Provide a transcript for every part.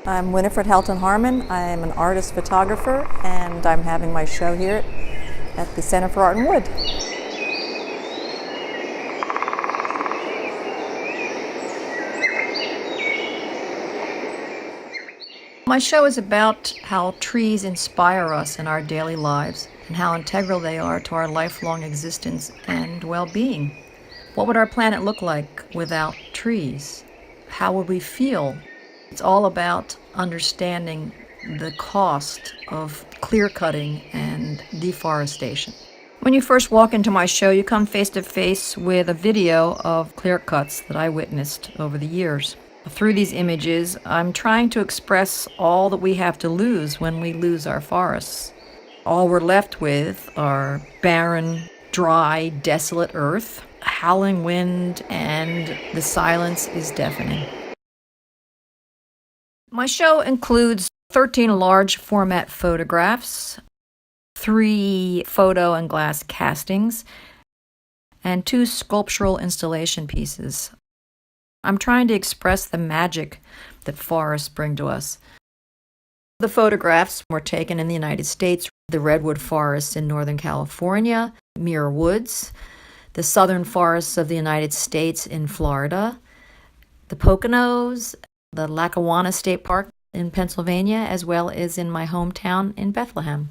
I'm Winifred Helton-Harmon. I'm an artist photographer, and I'm having my show here at the Center for Art and Wood. My show is about how trees inspire us in our daily lives and how integral they are to our lifelong existence and well-being. What would our planet look like without trees? How would we feel? It's all about understanding the cost of clear-cutting and deforestation. When you first walk into my show, you come face to face with a video of clear cuts that I witnessed over the years. Through these images, I'm trying to express all that we have to lose when we lose our forests. All we're left with are barren, dry, desolate earth, howling wind, and the silence is deafening. My show includes 13 large format photographs, 3 photo and glass castings, and 2 sculptural installation pieces. I'm trying to express the magic that forests bring to us. The photographs were taken in the United States, the redwood forests in Northern California, Muir Woods, the southern forests of the United States in Florida, the Poconos, the Lackawanna State Park in Pennsylvania, as well as in my hometown in Bethlehem.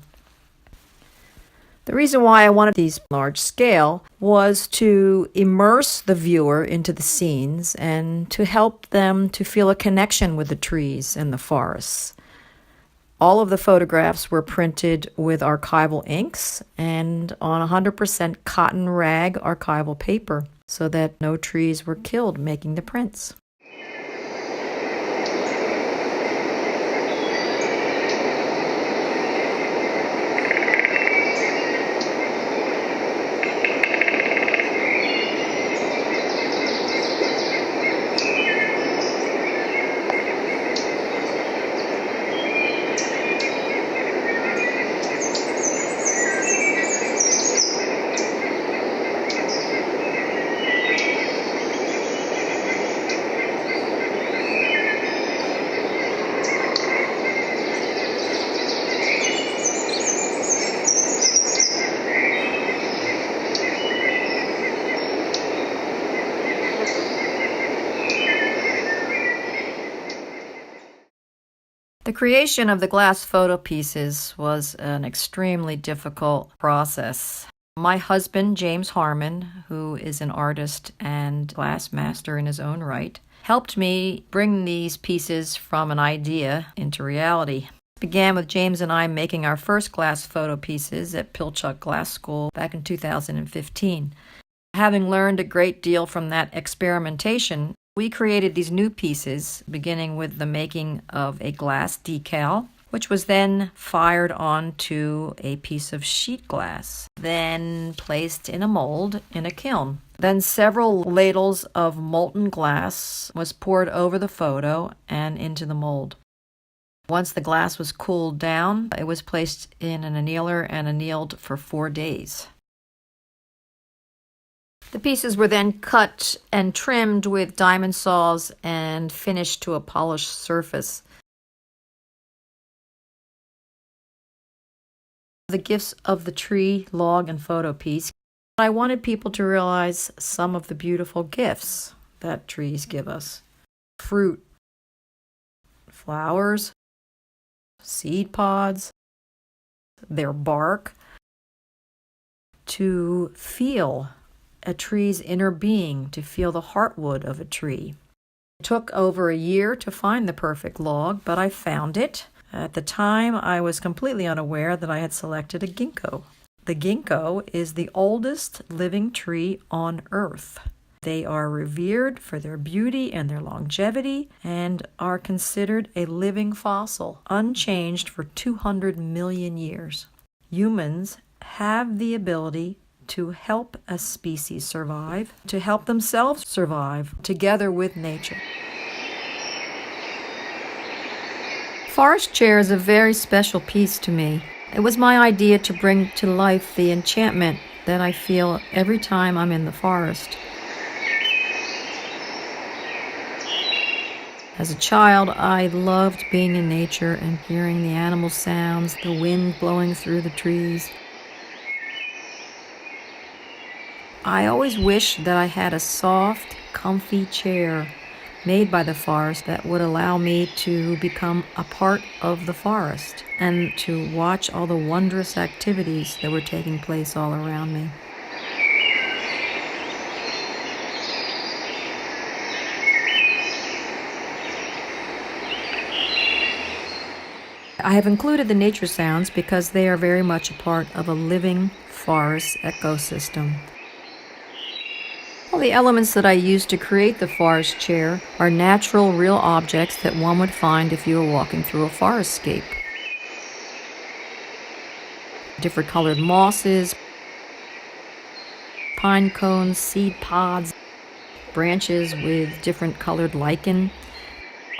The reason why I wanted these large scale was to immerse the viewer into the scenes and to help them to feel a connection with the trees and the forests. All of the photographs were printed with archival inks and on 100% cotton rag archival paper so that no trees were killed making the prints. The creation of the glass photo pieces was an extremely difficult process. My husband, James Harmon, who is an artist and glass master in his own right, helped me bring these pieces from an idea into reality. It began with James and I making our first glass photo pieces at Pilchuck Glass School back in 2015. Having learned a great deal from that experimentation, we created these new pieces, beginning with the making of a glass decal, which was then fired onto a piece of sheet glass, then placed in a mold in a kiln. Then several ladles of molten glass was poured over the photo and into the mold. Once the glass was cooled down, it was placed in an annealer and annealed for 4 days. The pieces were then cut and trimmed with diamond saws and finished to a polished surface. The gifts of the tree, log, and photo piece. I wanted people to realize some of the beautiful gifts that trees give us. Fruit, flowers, seed pods, their bark. To feel a tree's inner being, to feel the heartwood of a tree. It took over a year to find the perfect log, but I found it. At the time, I was completely unaware that I had selected a ginkgo. The ginkgo is the oldest living tree on Earth. They are revered for their beauty and their longevity and are considered a living fossil, unchanged for 200 million years. Humans have the ability to help a species survive, to help themselves survive, together with nature. Forest Chair is a very special piece to me. It was my idea to bring to life the enchantment that I feel every time I'm in the forest. As a child, I loved being in nature and hearing the animal sounds, the wind blowing through the trees. I always wished that I had a soft, comfy chair made by the forest that would allow me to become a part of the forest and to watch all the wondrous activities that were taking place all around me. I have included the nature sounds because they are very much a part of a living forest ecosystem. All the elements that I used to create the forest chair are natural, real objects that one would find if you were walking through a forestscape. Different colored mosses, pine cones, seed pods, branches with different colored lichen.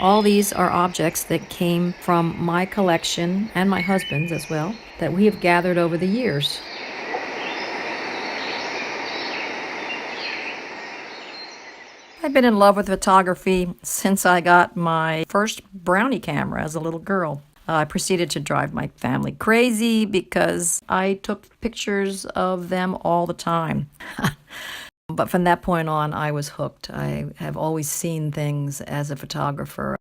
All these are objects that came from my collection, and my husband's as well, that we have gathered over the years. I've been in love with photography since I got my first brownie camera as a little girl. I proceeded to drive my family crazy because I took pictures of them all the time. But from that point on, I was hooked. I have always seen things as a photographer.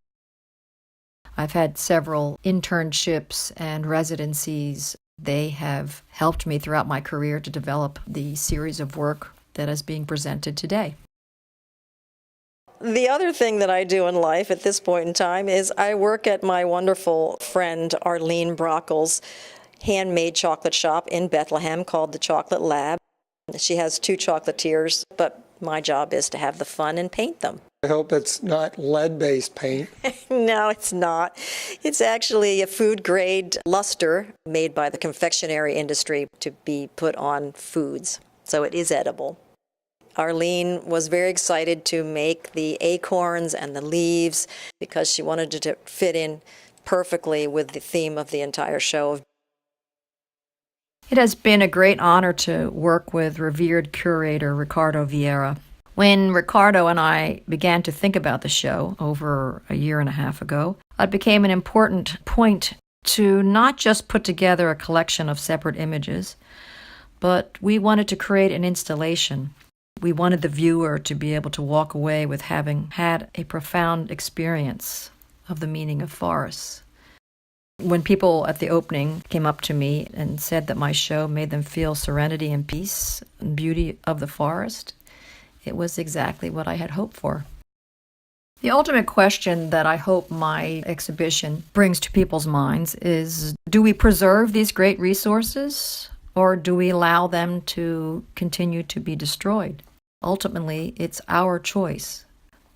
I've had several internships and residencies. They have helped me throughout my career to develop the series of work that is being presented today. The other thing that I do in life at this point in time is I work at my wonderful friend Arlene Brockle's handmade chocolate shop in Bethlehem called the Chocolate Lab. She has 2 chocolatiers, but my job is to have the fun and paint them. I hope it's not lead-based paint. No, it's not. It's actually a food-grade luster made by the confectionery industry to be put on foods, so it is edible. Arlene was very excited to make the acorns and the leaves because she wanted it to fit in perfectly with the theme of the entire show. It has been a great honor to work with revered curator Ricardo Vieira. When Ricardo and I began to think about the show over a year and a half ago, it became an important point to not just put together a collection of separate images, but we wanted to create an installation. We wanted the viewer to be able to walk away with having had a profound experience of the meaning of forests. When people at the opening came up to me and said that my show made them feel serenity and peace and beauty of the forest, it was exactly what I had hoped for. The ultimate question that I hope my exhibition brings to people's minds is, do we preserve these great resources, or do we allow them to continue to be destroyed? Ultimately, it's our choice.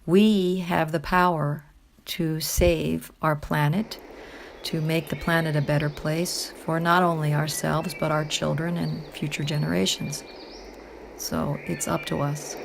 We have the power to save our planet, to make the planet a better place for not only ourselves, but our children and future generations. So it's up to us.